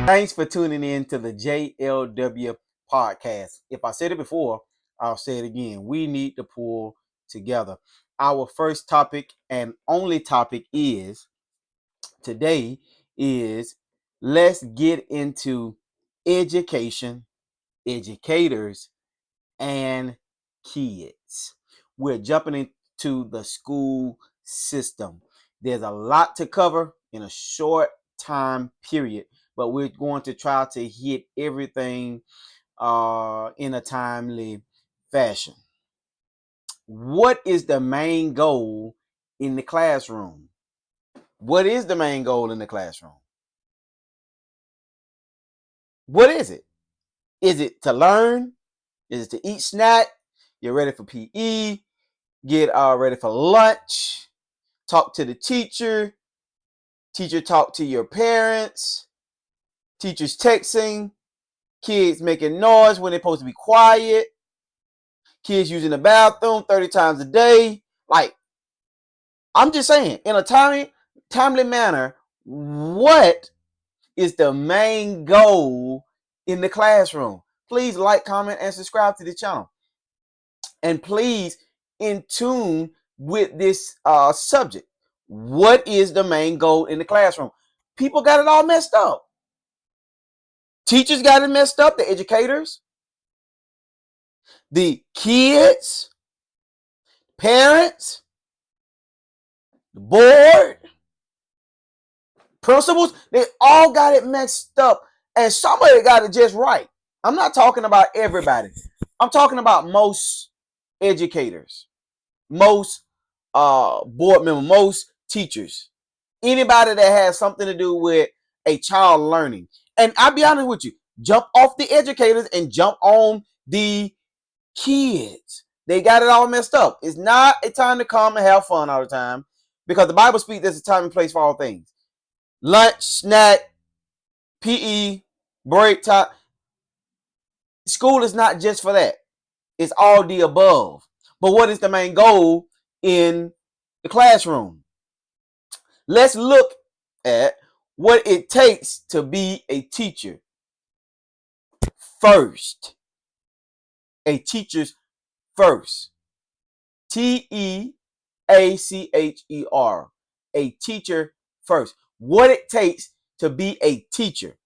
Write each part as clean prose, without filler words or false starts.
Thanks for tuning in to the JLW podcast. If I said it before, I'll say it again. We need to pull together. Our first topic and only topic today is let's get into education, educators, and kids. We're jumping into the school system. There's a lot to cover in a short time period, but we're going to try to hit everything in a timely fashion. What is the main goal in the classroom? What is the main goal in the classroom? What is it? Is it to learn? Is it to eat snack? Get ready for PE? Get ready for lunch? Talk to the teacher? Teacher talk to your parents? Teachers texting? Kids making noise when they're supposed to be quiet? Kids using the bathroom 30 times a day? Like, I'm just saying, in a timely manner, what is the main goal in the classroom? Please like, comment, and subscribe to the channel. And please, in tune with this subject. What is the main goal in the classroom? People got it all messed up. Teachers got it messed up, the educators, the kids, parents, the board, principals, they all got it messed up. And somebody got it just right. I'm not talking about everybody. I'm talking about most educators, most board members, most teachers, anybody that has something to do with a child learning. And I'll be honest with you, jump off the educators and jump on the kids. They got it all messed up. It's not a time to come and have fun all the time, because the Bible speaks there's a time and place for all things. Lunch, snack, PE, break time. School is not just for that. It's all the above. But what is the main goal in the classroom? Let's look at what it takes to be a teacher first. A teacher's first. Teacher. A teacher first. What it takes to be a teacher.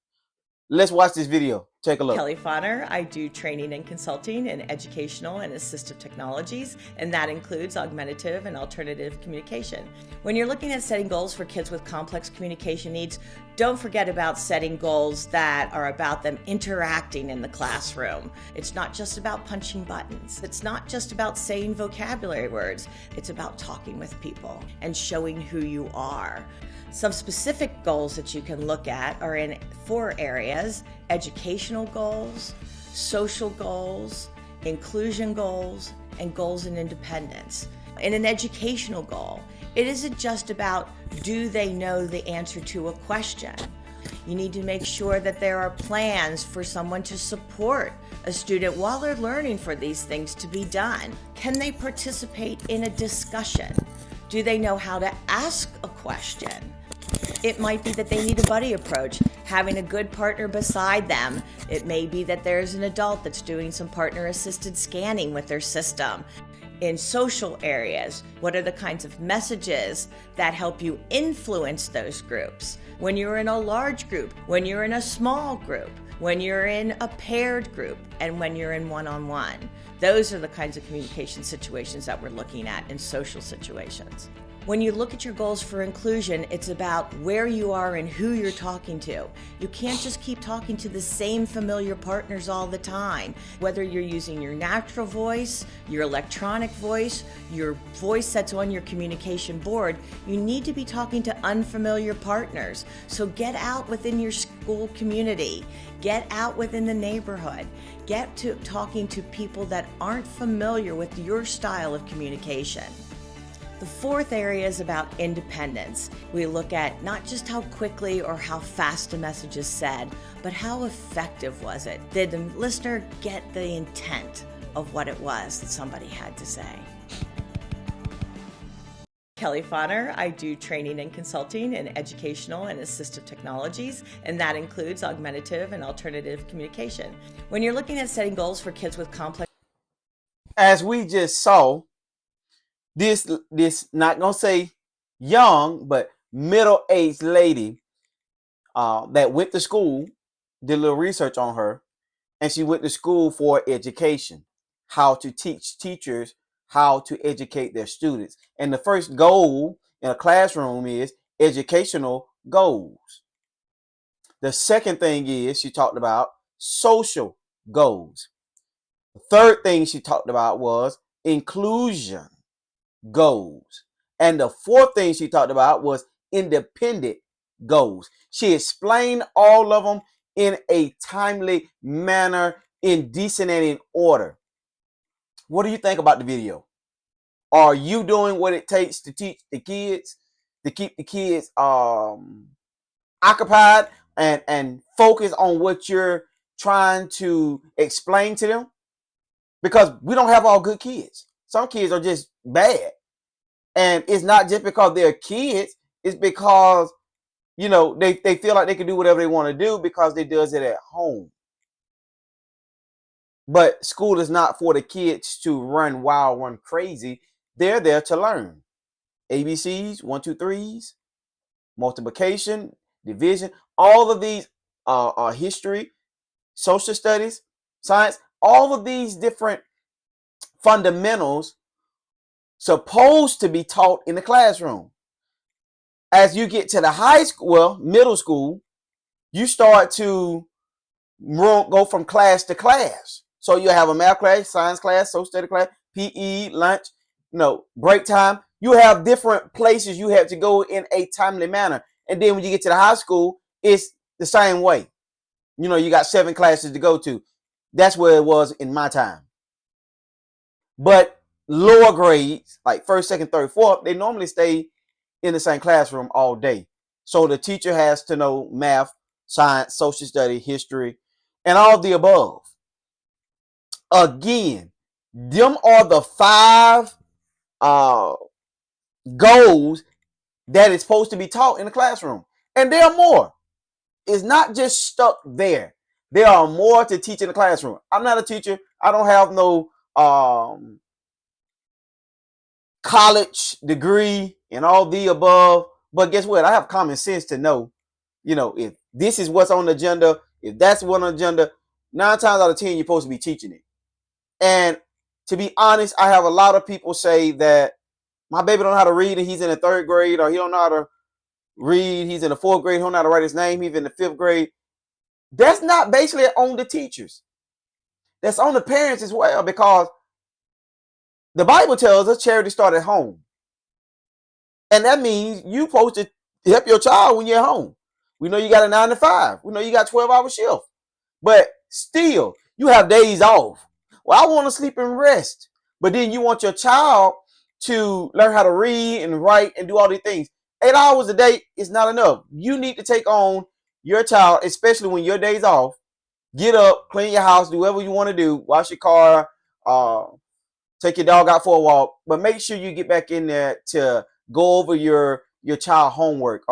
Let's watch this video. Take a look. Kelly Fonner. I do training and consulting in educational and assistive technologies, and that includes augmentative and alternative communication. When you're looking at setting goals for kids with complex communication needs, don't forget about setting goals that are about them interacting in the classroom. It's not just about punching buttons. It's not just about saying vocabulary words. It's about talking with people and showing who you are. Some specific goals that you can look at are in 4 areas: educational goals, social goals, inclusion goals, and goals in independence. In an educational goal, it isn't just about do they know the answer to a question. You need to make sure that there are plans for someone to support a student while they're learning for these things to be done. Can they participate in a discussion? Do they know how to ask a question? It might be that they need a buddy approach, having a good partner beside them. It may be that there's an adult that's doing some partner-assisted scanning with their system. In social areas, what are the kinds of messages that help you influence those groups? When you're in a large group, when you're in a small group, when you're in a paired group, and when you're in one-on-one. Those are the kinds of communication situations that we're looking at in social situations. When you look at your goals for inclusion, it's about where you are and who you're talking to. You can't just keep talking to the same familiar partners all the time. Whether you're using your natural voice, your electronic voice, your voice that's on your communication board, you need to be talking to unfamiliar partners. So get out within your school community. Get out within the neighborhood. Get to talking to people that aren't familiar with your style of communication. The 4th area is about independence. We look at not just how quickly or how fast a message is said, but how effective was it? Did the listener get the intent of what it was that somebody had to say? Kelly Fonner. I do training and consulting in educational and assistive technologies, and that includes augmentative and alternative communication. When you're looking at setting goals for kids with complex, as we just saw, this not gonna say young, but middle-aged lady that went to school, did a little research on her, and she went to school for education, how to teach teachers how to educate their students. And the first goal in a classroom is educational goals. The second thing is she talked about social goals. The third thing she talked about was inclusion goals. And the fourth thing she talked about was independent goals. She explained all of them in a timely manner, in decent and in order. What do you think about the video? Are you doing what it takes to teach the kids, to keep the kids occupied and focus on what you're trying to explain to them? Because we don't have all good kids. Some kids are just bad. And it's not just because they're kids, it's because, they feel like they can do whatever they want to do because they does it at home. But school is not for the kids to run wild, run crazy. They're there to learn. ABCs, 1, 2, 3s, multiplication, division, all of these history, social studies, science, all of these different fundamentals supposed to be taught in the classroom. As you get to the high school, well, middle school, you start to go from class to class. So you have a math class, science class, social study class, PE, lunch, break time. You have different places you have to go in a timely manner. And then when you get to the high school, it's the same way. You got 7 classes to go to. That's where it was in my time. But lower grades, like first, second, third, fourth, they normally stay in the same classroom all day. So the teacher has to know math, science, social study, history, and all of the above. Again, them are the 5 goals that is supposed to be taught in the classroom. And there are more. It's not just stuck there. There are more to teach in the classroom. I'm not a teacher. I don't have no college degree and all the above. But guess what? I have common sense to know, if this is what's on the agenda, if that's what's on the agenda, 9 times out of 10, you're supposed to be teaching it. And to be honest, I have a lot of people say that my baby don't know how to read and he's in the 3rd grade, or he don't know how to read, he's in the 4th grade, he don't know how to write his name, he's in the 5th grade. That's not basically on the teachers. That's on the parents as well, because the Bible tells us charity starts at home. And that means you supposed to help your child when you're at home. We know you got a 9 to 5. We know you got 12-hour shift. But still, you have days off. Well, I want to sleep and rest. But then you want your child to learn how to read and write and do all these things. 8 hours a day is not enough. You need to take on your child, especially when your day's off. Get up, clean your house, do whatever you want to do, wash your car, take your dog out for a walk, but make sure you get back in there to go over your child homework.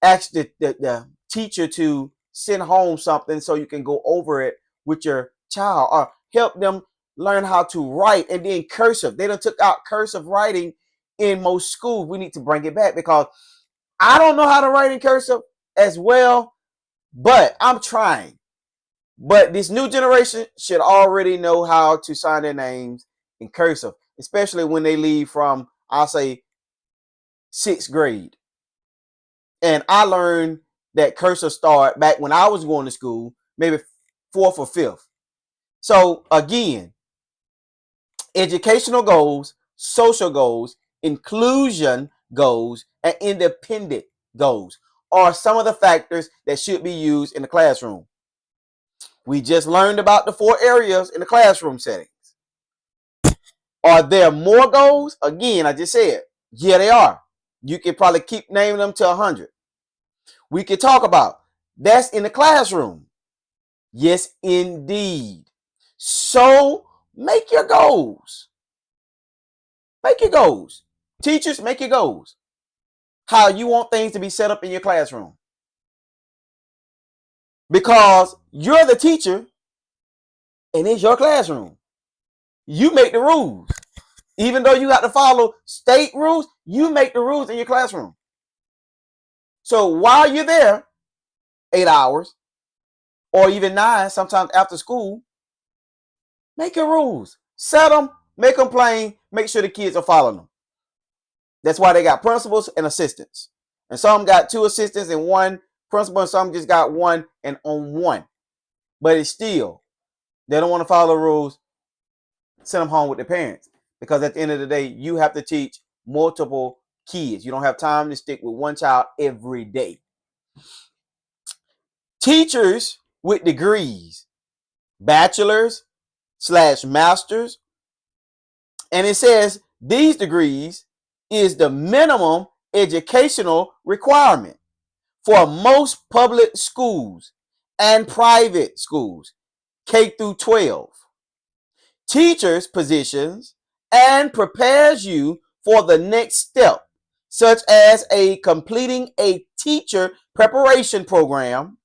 Ask the teacher to send home something so you can go over it with your child, or help them learn how to write. And then cursive. They done took out cursive writing in most schools. We need to bring it back, because I don't know how to write in cursive as well, but I'm trying. But this new generation should already know how to sign their names in cursive, especially when they leave from, I'll say, 6th grade. And I learned that cursive start back when I was going to school, maybe 4th or 5th. So again, educational goals, social goals, inclusion goals, and independent goals are some of the factors that should be used in the classroom. We just learned about the 4 areas in the classroom settings. Are there more goals? Again, I just said, yeah, they are. You can probably keep naming them to 100. We can talk about that's in the classroom. Yes, indeed. So make your goals. Make your goals. Teachers, make your goals. How you want things to be set up in your classroom. Because you're the teacher and it's your classroom. You make the rules. Even though you got to follow state rules, you make the rules in your classroom. So while you're there, 8 hours, or even 9, sometimes after school, make your rules. Set them, make them plain, make sure the kids are following them. That's why they got principals and assistants. And some got 2 assistants and 1 principal, and some just got 1 and on 1. But it's still, they don't want to follow the rules, send them home with their parents. Because at the end of the day, you have to teach multiple kids. You don't have time to stick with one child every day. Teachers with degrees, bachelor's / master's, and it says these degrees is the minimum educational requirement for most public schools and private schools, K through 12. Teachers' positions and prepares you for the next step, such as completing a teacher preparation program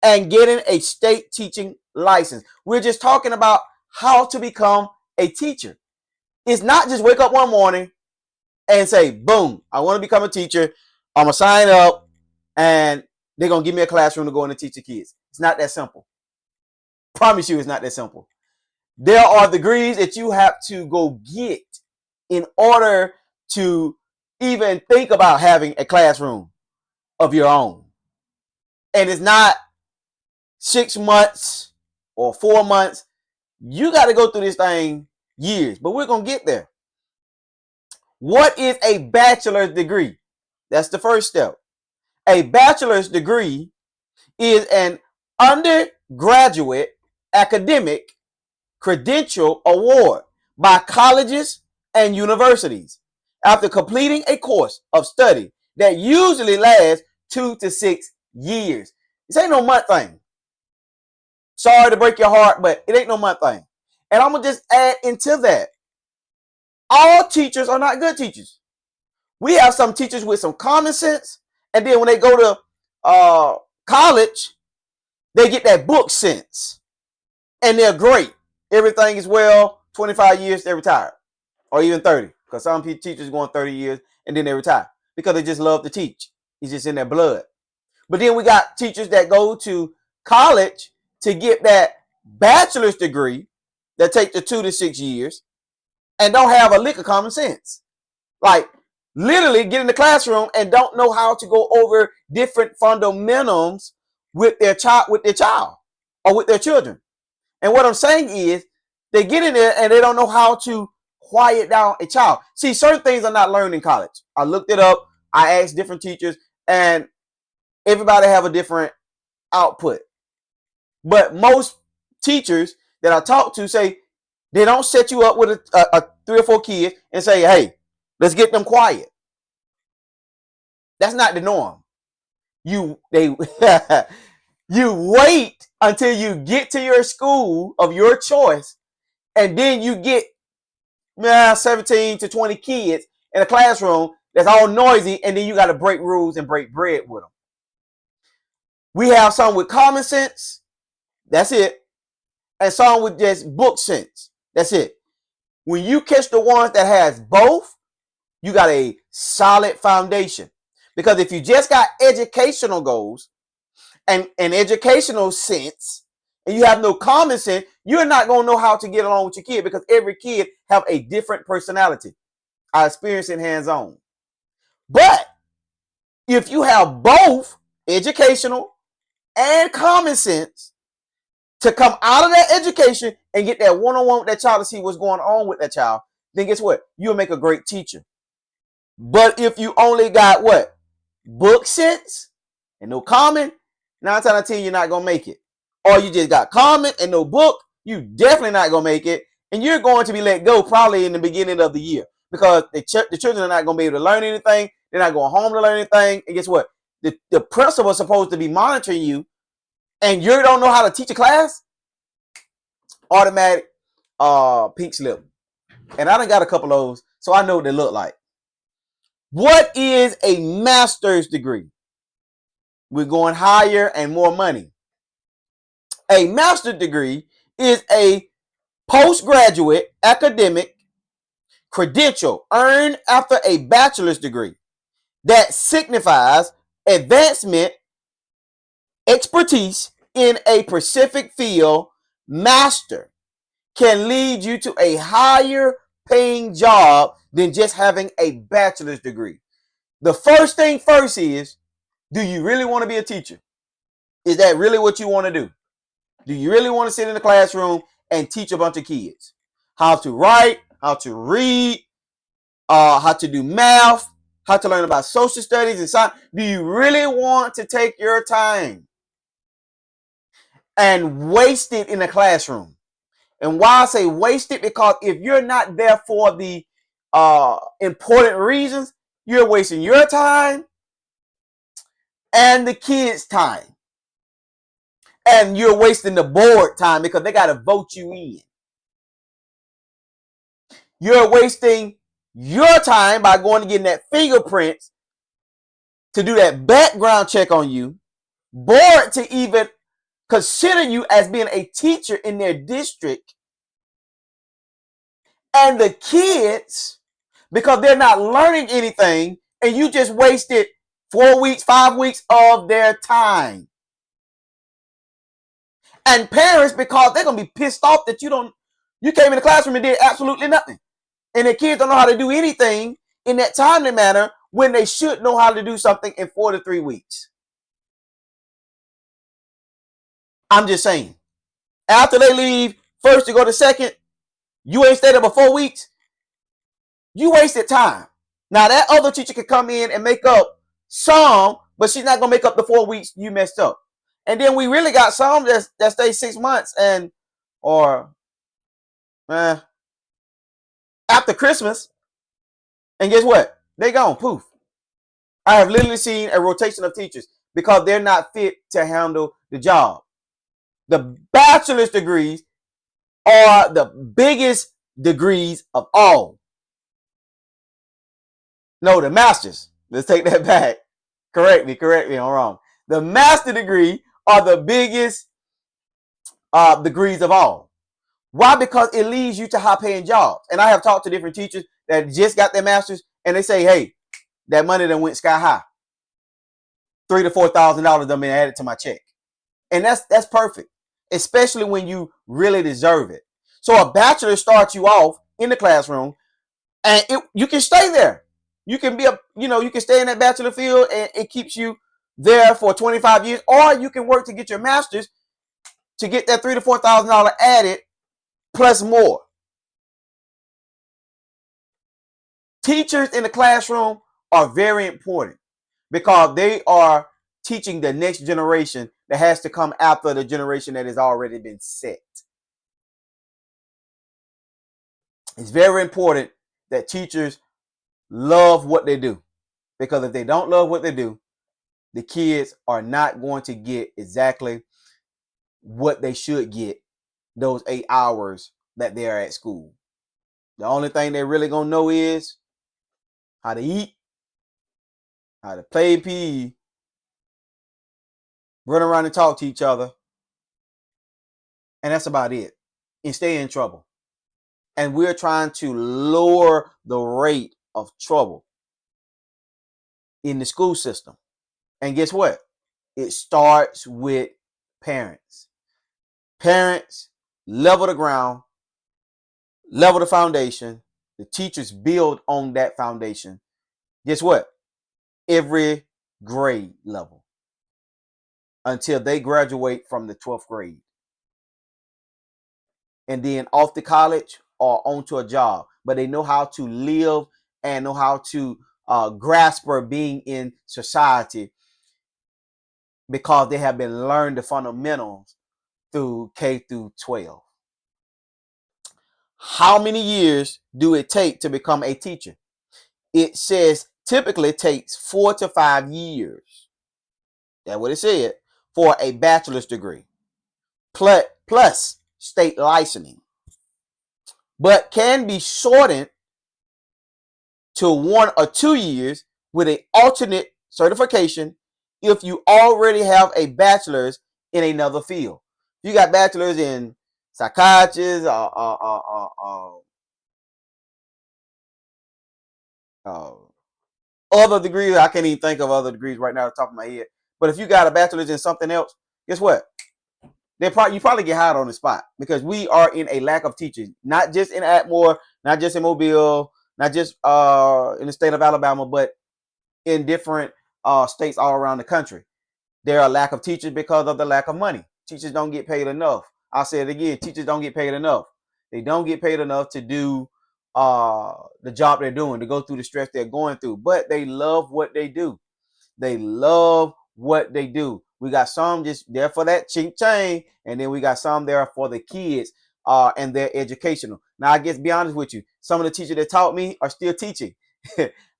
and getting a state teaching license. We're just talking about how to become a teacher. It's not just wake up one morning and say, boom, I want to become a teacher. I'm going to sign up and they're going to give me a classroom to go in and teach the kids. It's not that simple. Promise you it's not that simple. There are degrees that you have to go get in order to even think about having a classroom of your own. And it's not 6 months or 4 months. You got to go through this thing years, but we're going to get there. What is a bachelor's degree? That's the first step. A bachelor's degree is an undergraduate academic credential award by colleges and universities after completing a course of study that usually lasts 2 to 6 years. This ain't no month thing. Sorry to break your heart, but it ain't no month thing. And I'm going to just add into that. All teachers are not good teachers. We have some teachers with some common sense, and then when they go to college, they get that book sense, and they're great. Everything is well. 25 years, they retire, or even 30, because some teachers go on 30 years and then they retire because they just love to teach. It's just in their blood. But then we got teachers that go to college to get that bachelor's degree that take the 2 to 6 years and don't have a lick of common sense. Like literally get in the classroom and don't know how to go over different fundamentals with their child or with their children. And what I'm saying is they get in there and they don't know how to quiet down a child. See, certain things are not learned in college. I looked it up. I asked different teachers and everybody have a different output. But most teachers that I talk to say they don't set you up with a 3 or 4 kids and say, hey, let's get them quiet. That's not the norm. You wait until you get to your school of your choice, and then you get 17 to 20 kids in a classroom that's all noisy, and then you got to break rules and break bread with them. We have some with common sense. That's it. And some with just book sense. That's it. When you catch the ones that has both, you got a solid foundation. Because if you just got educational goals and an educational sense, and you have no common sense, you're not going to know how to get along with your kid because every kid have a different personality. I experienced it hands-on. But if you have both educational and common sense to come out of that education and get that one-on-one with that child to see what's going on with that child, then guess what? You'll make a great teacher. But if you only got what? Book sense and no common, 9 times out of 10 you're not going to make it. Or you just got common and no book, you definitely not going to make it. And you're going to be let go probably in the beginning of the year because the children are not going to be able to learn anything. They're not going home to learn anything. And guess what? The principal is supposed to be monitoring you and you don't know how to teach a class, automatic pink slip. And I done got a couple of those, so I know what they look like. What is a master's degree? We're going higher and more money. A master's degree is a postgraduate academic credential earned after a bachelor's degree that signifies advancement, expertise in a specific field. Master can lead you to a higher paying job than just having a bachelor's degree. The first thing first is, do you really want to be a teacher? Is that really what you want to do? Do you really want to sit in the classroom and teach a bunch of kids how to write, how to read, how to do math, how to learn about social studies and science? Do you really want to take your time and waste it in the classroom? And why I say waste it, because if you're not there for the important reasons, you're wasting your time and the kids' time. And you're wasting the board time because they got to vote you in. You're wasting your time by going to getting that fingerprints to do that background check on you, board to even consider you as being a teacher in their district. And the kids, because they're not learning anything, and you just wasted 4 weeks, 5 weeks of their time. And parents, because they're going to be pissed off that you came in the classroom and did absolutely nothing. And the kids don't know how to do anything in that timely manner when they should know how to do something in 4 to 3 weeks. I'm just saying. After they leave first to go to second, you ain't stayed there for 4 weeks. You wasted time. Now that other teacher can come in and make up some, but she's not going to make up the 4 weeks you messed up. And then we really got some that stay 6 months or after Christmas. And guess what? They gone, poof. I have literally seen a rotation of teachers because they're not fit to handle the job. The bachelor's degrees are the biggest degrees of all. No, the masters. Let's take that back. Correct me, I'm wrong. The master degree are the biggest degrees of all. Why? Because it leads you to high paying jobs. And I have talked to different teachers that just got their masters, and they say, hey, that money done went sky high. $3,000 to $4,000 done been added to my check. And that's perfect, especially when you really deserve it. So a bachelor starts you off in the classroom, and you can stay there. You can you can stay in that bachelor field, and it keeps you there for 25 years, or you can work to get your master's to get that $3,000 to $4,000 added plus more. Teachers in the classroom are very important because they are teaching the next generation that has to come after the generation that has already been set. It's very important that teachers love what they do, because if they don't love what they do, the kids are not going to get exactly what they should get those 8 hours that they're at school. The only thing they're really going to know is how to eat, how to play PE, run around and talk to each other, and that's about it, and stay in trouble. And we're trying to lower the rate of trouble in the school system. And guess what? It starts with parents. Parents level the ground, level the foundation. The teachers build on that foundation. Guess what? Every grade level until they graduate from the 12th grade. And then off to college or onto a job. But they know how to live and know how to grasp for being in society because they have been learned the fundamentals through K through 12. How many years do it take to become a teacher? It says typically takes 4 to 5 years. That's what it said, for a bachelor's degree plus state licensing, but can be shortened to 1 or 2 years with an alternate certification if you already have a bachelor's in another field. You got bachelor's in psychiatrist, other degrees. I can't even think of other degrees right now at the top of my head. But if you got a bachelor's in something else, guess what? You probably get hired on the spot, because we are in a lack of teachers, not just in Atmore, not just in Mobile, not just in the state of Alabama, but in different states all around the country. There are a lack of teachers because of the lack of money. Teachers don't get paid enough. I'll say it again. Teachers don't get paid enough. They don't get paid enough to do the job they're doing, to go through the stress they're going through. But they love what they do. They love what they do. We got some just there for that chink chain, and then we got some there for the kids and their educational. Now, I guess, be honest with you, some of the teachers that taught me are still teaching.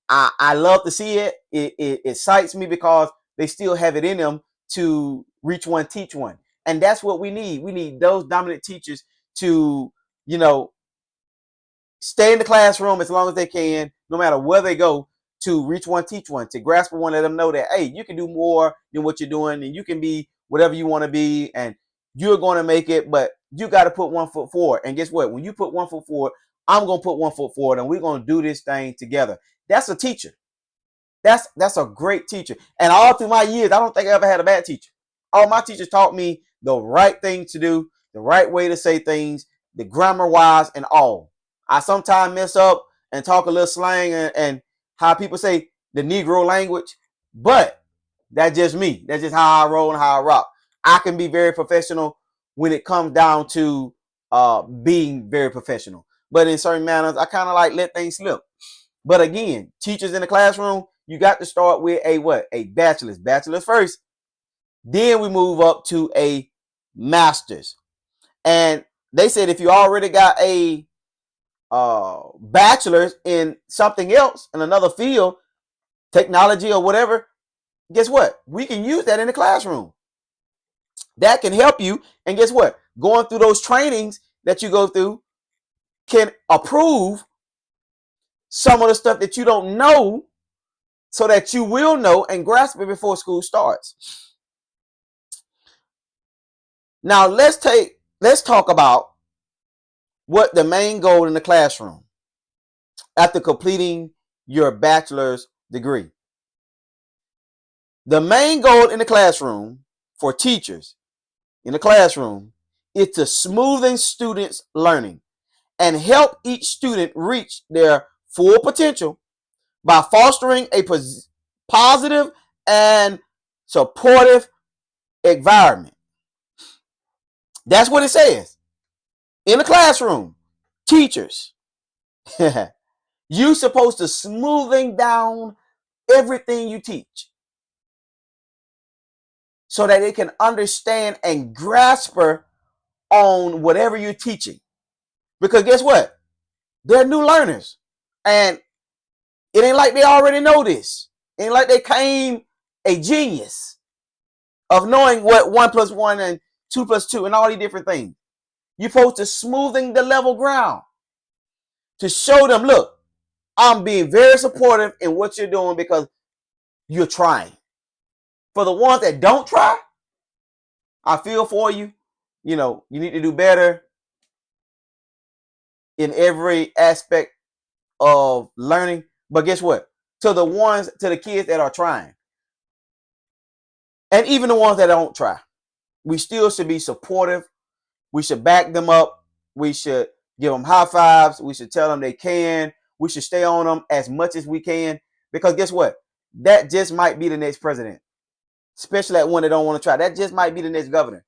I love to see it. It excites me because they still have it in them to reach one, teach one. And that's what we need. We need those dominant teachers to, you know, stay in the classroom as long as they can, no matter where they go, to reach one, teach one, to grasp one, let them know that, hey, you can do more than what you're doing, and you can be whatever you want to be, and you're going to make it, but you got to put 1 foot forward. And guess what? When you put 1 foot forward, I'm going to put 1 foot forward, and we're going to do this thing together. That's a teacher. That's a great teacher. And all through my years, I don't think I ever had a bad teacher. All my teachers taught me the right thing to do, the right way to say things, the grammar wise and all. I sometimes mess up and talk a little slang and how people say the Negro language, but that's just me. That's just how I roll and how I rock. I can be very professional when it comes down to being very professional. But in certain manners, I kind of like let things slip. But again, teachers in the classroom, you got to start with a what? A bachelor's. Bachelor's first. Then we move up to a master's. And they said if you already got a bachelor's in something else, in another field, technology or whatever, guess what? We can use that in the classroom. That can help you. And guess what? Going through those trainings that you go through can approve some of the stuff that you don't know, so that you will know and grasp it before school starts. Now let's talk about what the main goal in the classroom after completing your bachelor's degree. The main goal in the classroom for teachers in the classroom is to smoothen students' learning and help each student reach their full potential by fostering a positive and supportive environment. That's what it says. In the classroom, teachers, you're supposed to smoothing down everything you teach so that they can understand and grasp on whatever you're teaching. Because guess what? They're new learners. And it ain't like they already know this. It ain't like they came a genius of knowing what 1 + 1 and 2 + 2 and all these different things. You're supposed to smoothing the level ground to show them, look, I'm being very supportive in what you're doing because you're trying. For the ones that don't try, I feel for you. You know, you need to do better in every aspect of learning. But guess what? To the kids that are trying, and even the ones that don't try, we still should be supportive. We should back them up. We should give them high fives. We should tell them they can. We should stay on them as much as we can, because guess what? That just might be the next president, especially that one that don't want to try. That just might be the next governor.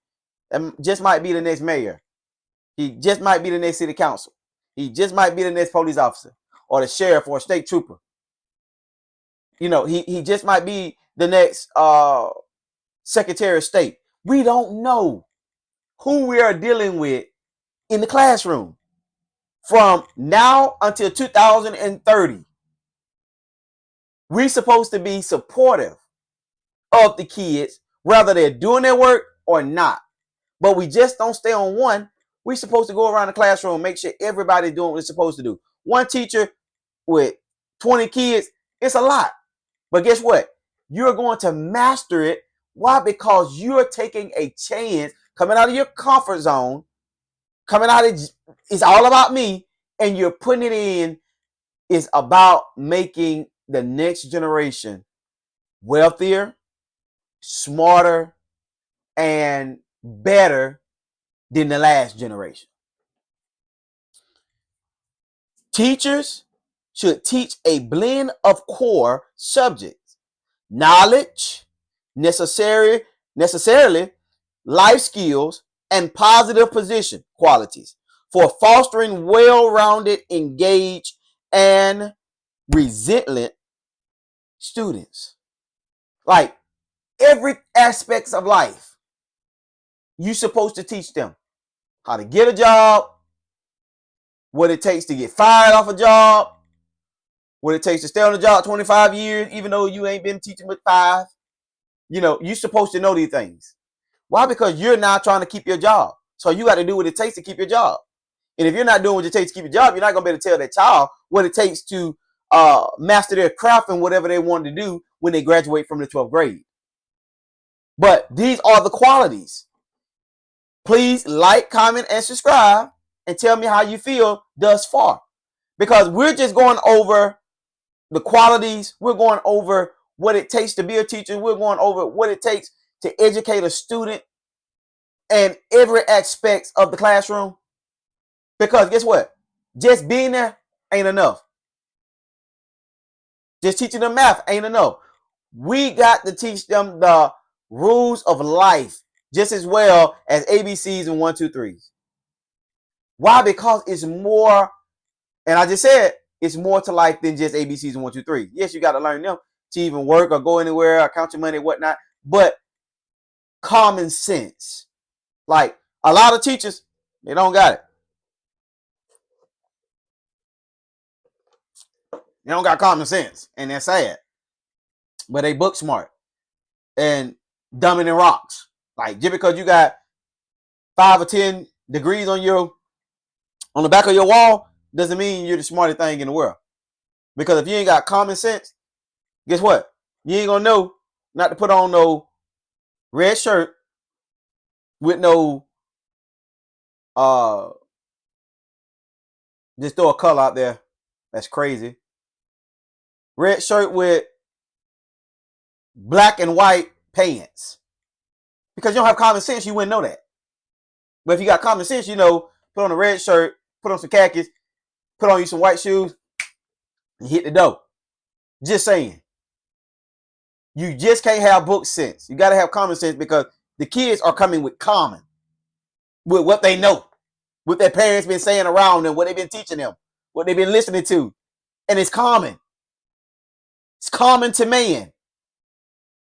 That just might be the next mayor. He just might be the next city council. He just might be the next police officer or the sheriff or a state trooper. You know, he just might be the next Secretary of State. We don't know who we are dealing with in the classroom from now until 2030. We're supposed to be supportive of the kids, whether they're doing their work or not. But we just don't stay on one. We're supposed to go around the classroom and make sure everybody's doing what they're supposed to do. One teacher with 20 kids, it's a lot. But guess what? You're going to master it. Why? Because you're taking a chance, coming out of your comfort zone, coming out of it's all about me, and you're putting it in. It's about making the next generation wealthier, smarter, and better than the last generation. Teachers should teach a blend of core subjects, knowledge, necessarily life skills, and positive position qualities for fostering well-rounded, engaged, and resilient students. Like every aspects of life, you're supposed to teach them how to get a job, what it takes to get fired off a job, what it takes to stay on the job 25 years, even though you ain't been teaching with 5. You're supposed to know these things. Why? Because you're now trying to keep your job. So you got to do what it takes to keep your job. And if you're not doing what it takes to keep your job, you're not going to be able to tell that child what it takes to master their craft and whatever they want to do when they graduate from the 12th grade. But these are the qualities. Please like, comment, and subscribe, and tell me how you feel thus far. Because we're just going over the qualities. We're going over what it takes to be a teacher. We're going over what it takes to educate a student and every aspect of the classroom. Because guess what? Just being there ain't enough. Just teaching them math ain't enough. We got to teach them the rules of life just as well as ABCs and 1, 2, 3s. Why? Because it's more, and I just said it's more to life than just ABCs and 1, 2, 3. Yes, you got to learn them to even work or go anywhere or count your money and whatnot. But common sense. Like a lot of teachers, they don't got it. They don't got common sense, and they're sad. But they book smart and dumber than rocks. Like just because you got 5 or 10 degrees on the back of your wall doesn't mean you're the smartest thing in the world. Because if you ain't got common sense, guess what? You ain't gonna know not to put on no red shirt with no just throw a color out there. That's crazy. Red shirt with black and white pants. Because you don't have common sense, you wouldn't know that. But if you got common sense, put on a red shirt, put on some khakis, put on you some white shoes, and hit the dough. Just saying. You just can't have book sense. You got to have common sense because the kids are coming with common. With what they know. What their parents been saying around them, what they've been teaching them, what they've been listening to. And it's common. It's common to man.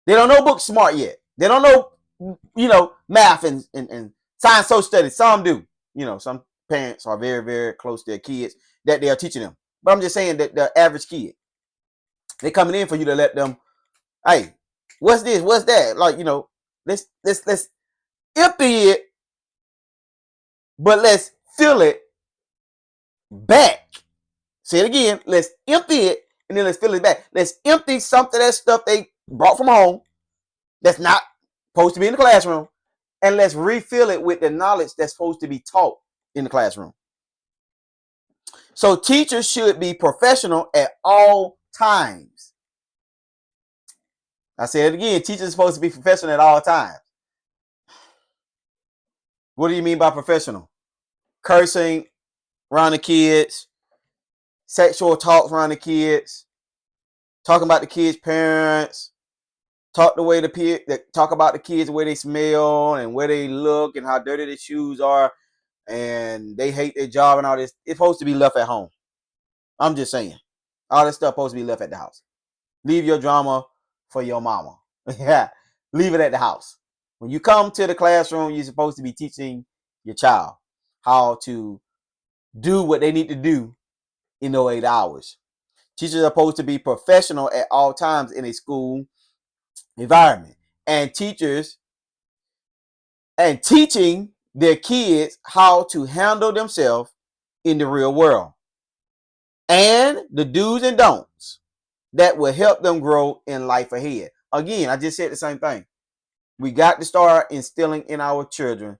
They don't know book smart yet. They don't know, math and science social studies. Some do. Some parents are very, very close to their kids that they are teaching them. But I'm just saying that the average kid, they coming in for you to let them, hey, what's this? What's that? Like, let's empty it, but let's fill it back. Say it again. Let's empty it and then let's fill it back. Let's empty some of that stuff they brought from home that's not supposed to be in the classroom, and let's refill it with the knowledge that's supposed to be taught in the classroom. So teachers should be professional at all times. I said it again. Teachers are supposed to be professional at all times. What do you mean by professional? Cursing around the kids, sexual talks around the kids, talking about the kids' parents, talk about the kids, the way they smell and where they look and how dirty their shoes are, and they hate their job and all this. It's supposed to be left at home. I'm just saying. All this stuff supposed to be left at the house. Leave your drama for your mama. Yeah. Leave it at the house. When you come to the classroom, you're supposed to be teaching your child how to do what they need to do in those 8 hours. Teachers are supposed to be professional at all times in a school environment. And teaching their kids how to handle themselves in the real world. and the do's and don'ts that will help them grow in life ahead. Again, I just said the same thing. We got to start instilling in our children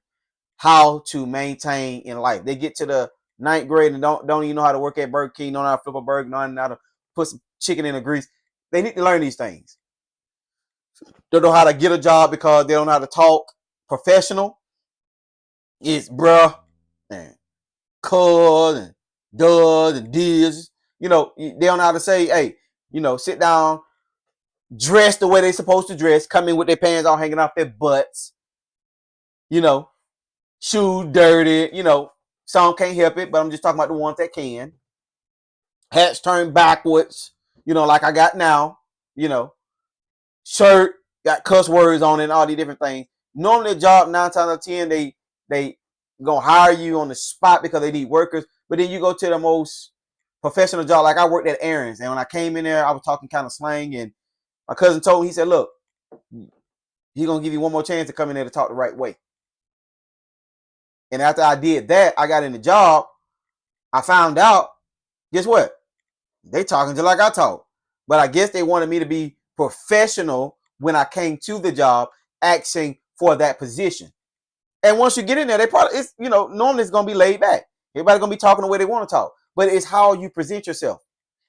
how to maintain in life. They get to the ninth grade and don't even know how to work at Burger King, don't know how to flip a burger, don't know how to put some chicken in the grease. They need to learn these things. They don't know how to get a job because they don't know how to talk professional. It's bruh and cuz and does and deals. They don't know how to say, hey, sit down, dress the way they're supposed to dress, come in with their pants all hanging off their butts, you know, shoes dirty, some can't help it, but I'm just talking about the ones that can. Hats turned backwards, like I got now, you know, shirt, got cuss words on it and all these different things. Normally a job 9 times out of 10, they gonna hire you on the spot because they need workers. But then you go to the most professional job, like I worked at Aaron's, and when I came in there, I was talking kind of slang, and my cousin told me, he said, look, he's gonna give you one more chance to come in there to talk the right way. And after I did that, I got in the job. I found out, guess what? They talking just like I talk. But I guess they wanted me to be professional when I came to the job asking for that position. And once you get in there, they probably, normally it's going to be laid back. Everybody's going to be talking the way they want to talk. But it's how you present yourself.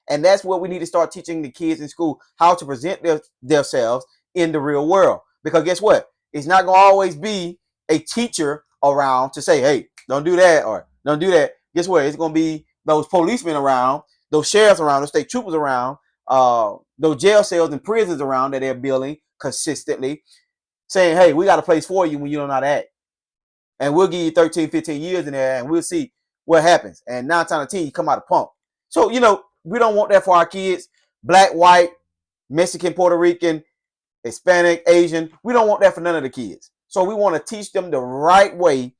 And that's what we need to start teaching the kids in school, how to present themselves in the real world. Because guess what? It's not going to always be a teacher around to say, hey, don't do that or don't do that. Guess what? It's going to be those policemen around, those sheriffs around, those state troopers around, those jail cells and prisons around that they're building consistently, saying, hey, we got a place for you when you don't know how to act. And we'll give you 13, 15 years in there and we'll see what happens. And 9 times out of 10, you come out of pump. So, we don't want that for our kids. Black, white, Mexican, Puerto Rican, Hispanic, Asian. We don't want that for none of the kids. So we want to teach them the right way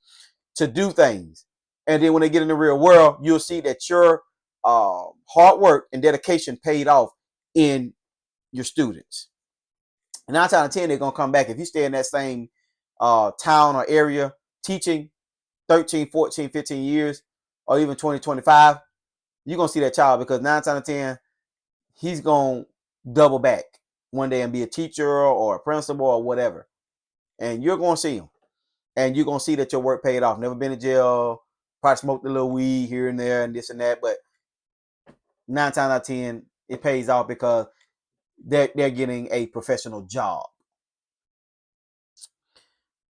to do things. And then when they get in the real world, you'll see that your hard work and dedication paid off in your students. And 9 times out of 10, they're going to come back. If you stay in that same town or area teaching 13, 14, 15 years, or even 20, 25, you're going to see that child because 9 times out of 10, he's going to double back one day and be a teacher or a principal or whatever. And you're going to see him. And you're going to see that your work paid off. Never been in jail, probably smoked a little weed here and there and this and that. But 9 times out of 10, it pays off because they're getting a professional job.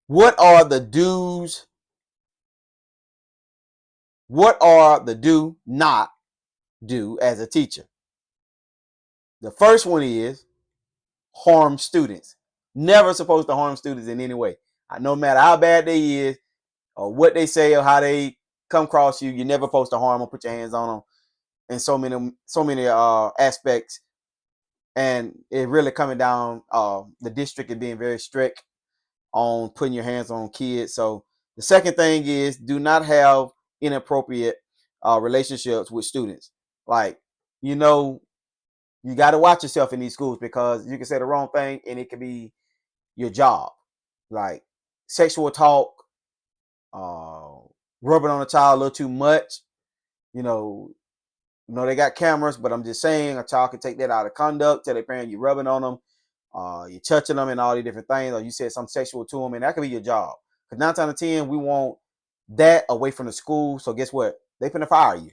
What are the do's? What are the do not do as a teacher? The first one is harm students. Never supposed to harm students in any way. No matter how bad they is or what they say or how they come across you, you're never supposed to harm them, put your hands on them in so many aspects. And it really coming down, the district is being very strict on putting your hands on kids. So the second thing is do not have inappropriate relationships with students. Like, you got to watch yourself in these schools because you can say the wrong thing and it could be your job. Like sexual talk, rubbing on a child a little too much. They got cameras, but I'm just saying a child can take that out of conduct, tell their parent you're rubbing on them, you're touching them and all these different things, or you said something sexual to them, and that could be your job. Because 9 times out of 10, we want that away from the school. So guess what? They finna fire you.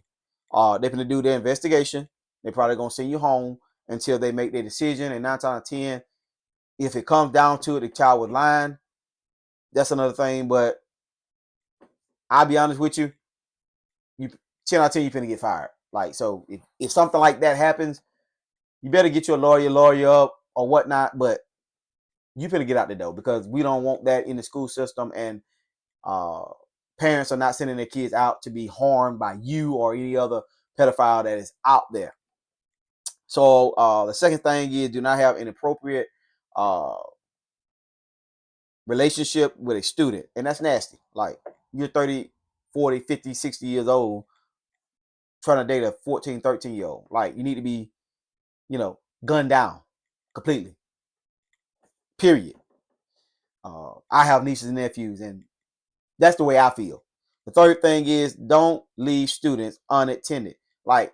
They finna do their investigation. They probably gonna send you home until they make their decision. And 9 times out of 10, if it comes down to it, the child was lying. That's another thing. But I'll be honest with you, 10 out of 10, you finna get fired. Like, so if something like that happens, you better get your lawyer up or whatnot. But you finna get out the door because we don't want that in the school system. And parents are not sending their kids out to be harmed by you or any other pedophile that is out there. So the second thing is do not have inappropriate relationship with a student. And that's nasty. Like you're 30, 40, 50, 60 years old trying to date a 14, 13-year-old. Like you need to be, gunned down completely. Period. I have nieces and nephews and that's the way I feel. The third thing is don't leave students unattended. Like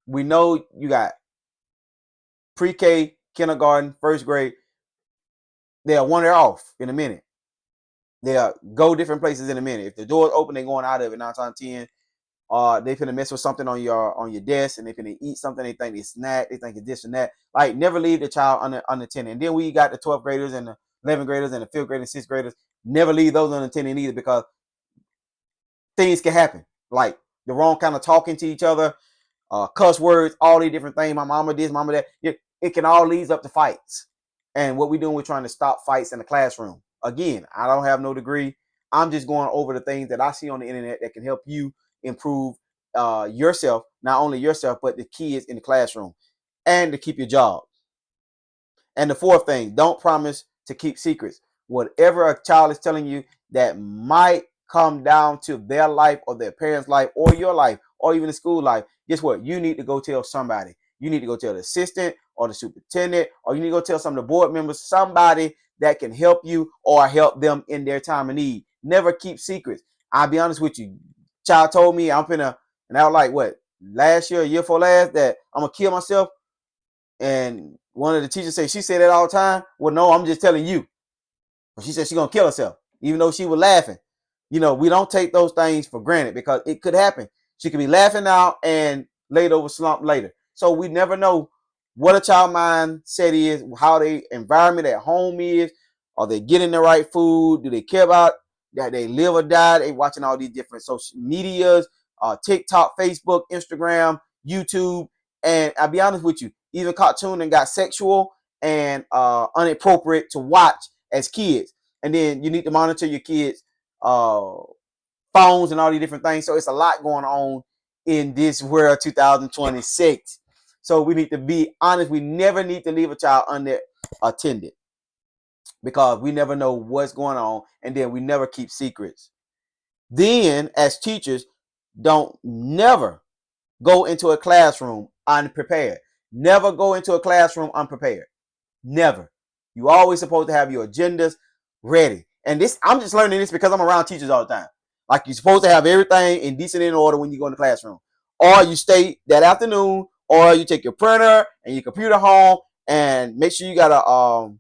We know you got pre-K, kindergarten, first grade. They'll wander off in a minute. They'll go different places in a minute. If the door's open, they're going out of it 9 times 10. They finna mess with something on your desk, and they finna eat something. They think they snack. They think it's this and that. Like, never leave the child unattended. And then we got the 12th graders and the 11th graders and the 5th graders and 6th graders. Never leave those unattended either, because things can happen. Like the wrong kind of talking to each other, cuss words, all these different things. My mama this, mama that. It can all lead up to fights. And what we're doing, we're trying to stop fights in the classroom. Again, I don't have no degree. I'm just going over the things that I see on the internet that can help you improve yourself, not only yourself, but the kids in the classroom, and to keep your job. And the fourth thing, don't promise to keep secrets. Whatever a child is telling you that might come down to their life or their parents' life or your life or even the school life, guess what? You need to go tell somebody. You need to go tell the assistant or the superintendent, or you need to go tell some of the board members, somebody that can help you or help them in their time of need. Never keep secrets. I'll be honest with you. Child told me and I was like, what, last year, year before last, that I'm going to kill myself. And one of the teachers said, she said that all the time. Well, no, I'm just telling you. But she said she's going to kill herself, even though she was laughing. We don't take those things for granted, because it could happen. She could be laughing now and laid over slump later. So we never know what a child mindset is, how their environment at home is. Are they getting the right food? Do they care about that they live or die? They watching all these different social medias, TikTok, Facebook, Instagram, YouTube. And I'll be honest with you, even cartoon and got sexual and inappropriate to watch as kids. And then you need to monitor your kids' phones and all these different things. So it's a lot going on in this world 2026. So we need to be honest. We never need to leave a child unattended, because we never know what's going on, and then we never keep secrets. Then, as teachers, don't never go into a classroom unprepared. Never go into a classroom unprepared. Never. You always supposed to have your agendas ready. And this, I'm just learning this because I'm around teachers all the time. Like, you're supposed to have everything in decent in order when you go in the classroom. Or you stay that afternoon, or you take your printer and your computer home, and make sure you got a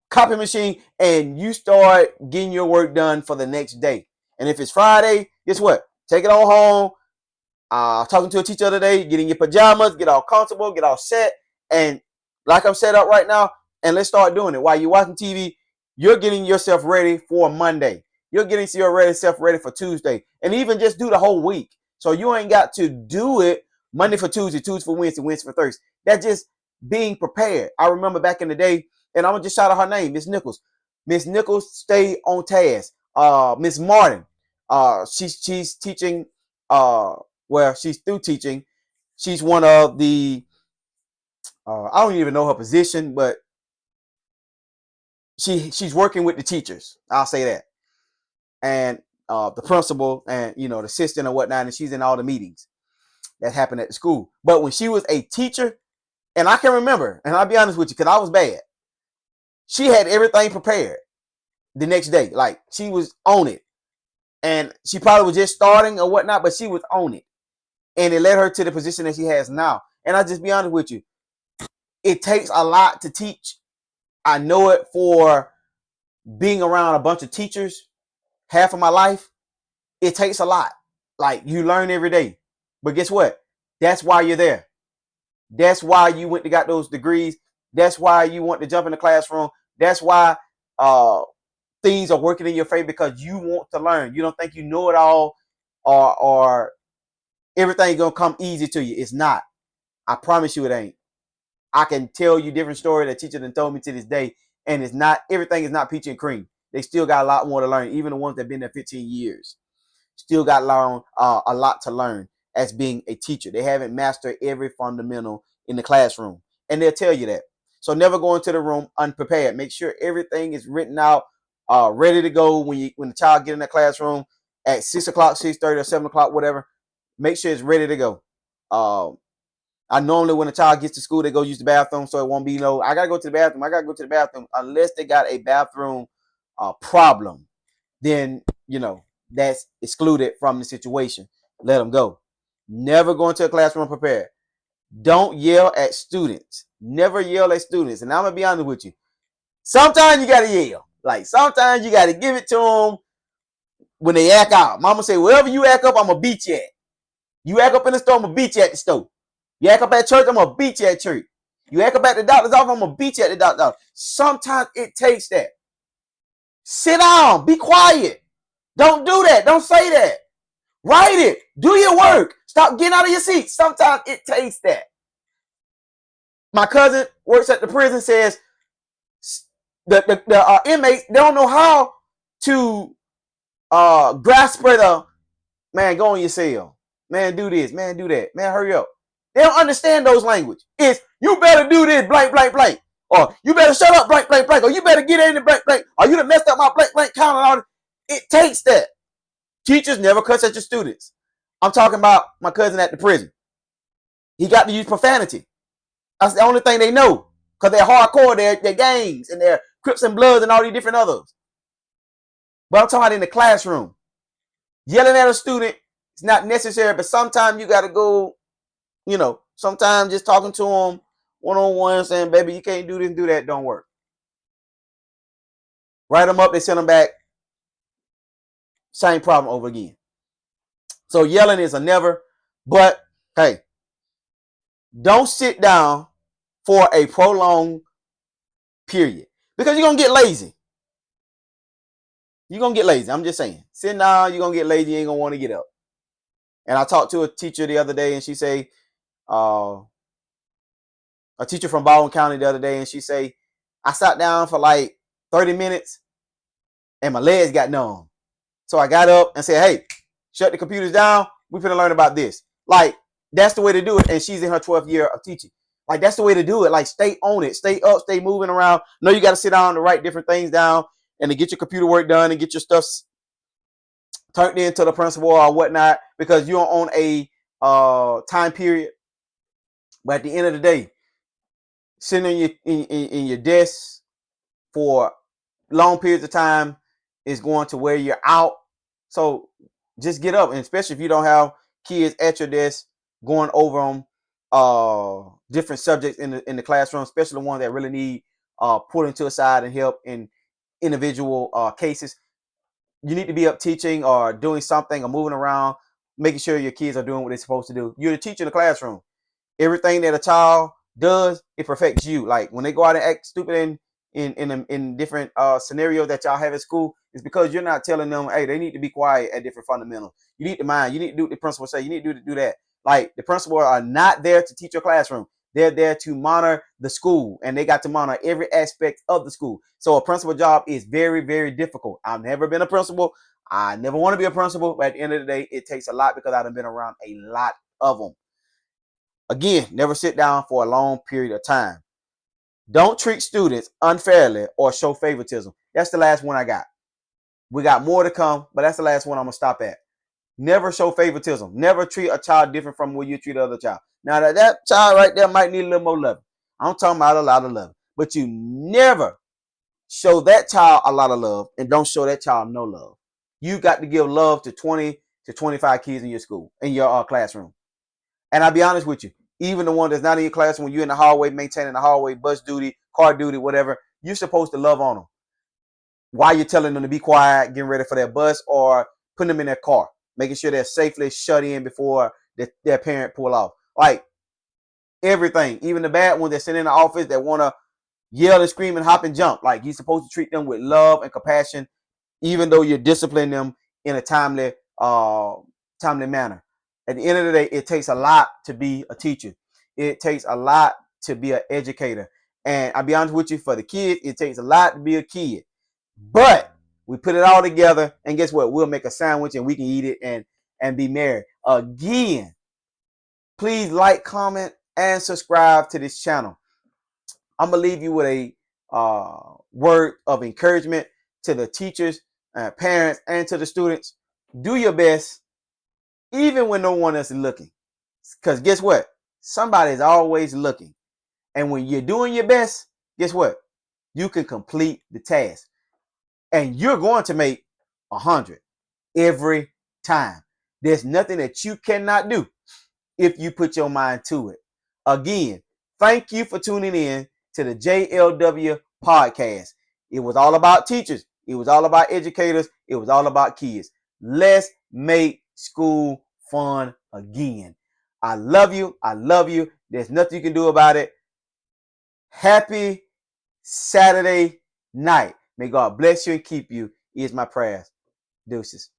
copy machine, and you start getting your work done for the next day. And if it's Friday, guess what? Take it all home. Talking to a teacher the other day, get in your pajamas, get all comfortable, get all set, and like I'm set up right now, and let's start doing it. While you're watching TV, you're getting yourself ready for Monday. You're getting yourself ready for Tuesday, and even just do the whole week. So you ain't got to do it Monday for Tuesday, Tuesday for Wednesday, Wednesday for Thursday. That's just being prepared. I remember back in the day, and I'm gonna just shout out her name, Miss Nichols. Miss Nichols stayed on task. Miss Martin, she's teaching. Well, she's through teaching. She's one of the I don't even know her position, but she's working with the teachers. I'll say that, and the principal, and the assistant and whatnot, and she's in all the meetings that happen at the school. But when she was a teacher, and I can remember, and I'll be honest with you, because I was bad. She had everything prepared the next day. Like, she was on it, and she probably was just starting or whatnot, but she was on it, and it led her to the position that she has now. And I'll just be honest with you, it takes a lot to teach. I know it for being around a bunch of teachers half of my life. It takes a lot. Like, you learn every day. But guess what? That's why you're there. That's why you went to got those degrees. That's why you want to jump in the classroom. That's why things are working in your favor, because you want to learn. You don't think you know it all, or everything's going to come easy to you. It's not. I promise you it ain't. I can tell you different stories that teachers have told me to this day, and it's not, everything is not peach and cream. They still got a lot more to learn. Even the ones that have been there 15 years still got a lot to learn as being a teacher. They haven't mastered every fundamental in the classroom, and they'll tell you that. So never go into the room unprepared. Make sure everything is written out, ready to go when the child get in the classroom at 6 o'clock, 6:30, or 7 o'clock, whatever. Make sure it's ready to go. I normally, when a child gets to school, they go use the bathroom, so it won't be I gotta go to the bathroom. I gotta go to the bathroom, unless they got a bathroom problem. Then that's excluded from the situation. Let them go. Never go into a classroom prepared. Don't yell at students. Never yell at students. And I'm going to be honest with you. Sometimes you got to yell. Like, sometimes you got to give it to them when they act out. Mama say, wherever you act up, I'm going to beat you at. You act up in the store, I'm going to beat you at the store. You act up at church, I'm going to beat you at church. You act up at the doctor's office, I'm going to beat you at the doctor's office. Sometimes it takes that. Sit down. Be quiet. Don't do that. Don't say that. Write it. Do your work. Stop getting out of your seat. Sometimes it takes that. My cousin works at the prison, says the inmates, they don't know how to grasp the, man, go on your cell. Man, do this. Man, do that. Man, hurry up. They don't understand those language. It's, you better do this, blank, blank, blank. Or you better shut up, blank, blank, blank. Or you better get in the blank, blank. Or you done messed up my blank, blank count and all. It takes that. Teachers never cuss at your students. I'm talking about my cousin at the prison. He got to use profanity. That's the only thing they know. Because they're hardcore, they're gangs, and they're Crips and Bloods and all these different others. But I'm talking about in the classroom. Yelling at a student is not necessary, but sometimes you got to go, sometimes just talking to them one-on-one, saying, baby, you can't do this and do that, don't work. Write them up, they send them back. Same problem over again. So yelling is a never, but hey, don't sit down for a prolonged period because you're going to get lazy. You're going to get lazy. I'm just saying. Sitting down, you're going to get lazy. You ain't going to want to get up. And I talked to a teacher the other day, and she say, a teacher from Baldwin County the other day, and she say, I sat down for like 30 minutes and my legs got numb. So I got up and said, hey, shut the computers down. We're going to learn about this. Like, that's the way to do it. And she's in her 12th year of teaching. Like, that's the way to do it. Like, stay on it. Stay up. Stay moving around. No, you got to sit down to write different things down and to get your computer work done and get your stuff turned into the principal or whatnot because you're on a time period. But at the end of the day, sitting in your desk for long periods of time is going to wear you out. So just get up, and especially if you don't have kids at your desk going over them different subjects in the classroom, especially the ones that really need put into a side and help in individual cases. You need to be up teaching or doing something or moving around, making sure your kids are doing what they're supposed to do. You're the teacher in the classroom. Everything that a child does, it perfects you. Like when they go out and act stupid in different scenarios that y'all have at school, it's because you're not telling them, hey, they need to be quiet at different fundamentals. You need to mind. You need to do what the principal say. You need to do that. Like the principal are not there to teach your classroom. They're there to monitor the school, and they got to monitor every aspect of the school. So a principal job is very, very difficult. I've never been a principal. I never want to be a principal, but at the end of the day, it takes a lot because I've been around a lot of them. Again, never sit down for a long period of time. Don't treat students unfairly or show favoritism. That's the last one I got. We got more to come, but that's the last one I'm going to stop at. Never show favoritism. Never treat a child different from what you treat another child. Now, that child right there might need a little more love. I'm talking about a lot of love. But you never show that child a lot of love and don't show that child no love. You got to give love to 20 to 25 kids in your school, in your classroom. And I'll be honest with you, even the one that's not in your classroom, when you're in the hallway, maintaining the hallway, bus duty, car duty, whatever, you're supposed to love on them while you're telling them to be quiet, getting ready for their bus, or putting them in their car, making sure they're safely shut in before their parent pull off. Like everything, even the bad ones that sit in the office that want to yell and scream and hop and jump. Like you're supposed to treat them with love and compassion, even though you're disciplining them in a timely manner. At the end of the day, it takes a lot to be a teacher. It takes a lot to be an educator. And I'll be honest with you, for the kids, it takes a lot to be a kid. But we put it all together, and guess what? We'll make a sandwich and we can eat it and be merry. Again, please like, comment, and subscribe to this channel. I'm going to leave you with a word of encouragement to the teachers, parents, and to the students. Do your best, even when no one else is looking. Because guess what? Somebody's always looking. And when you're doing your best, guess what? You can complete the task. And you're going to make 100 every time. There's nothing that you cannot do if you put your mind to it. Again, thank you for tuning in to the JLW podcast. It was all about teachers. It was all about educators. It was all about kids. Let's make school fun again. I love you. I love you. There's nothing you can do about it. Happy Saturday night. May God bless you and keep you. Is my prayers. Deuces.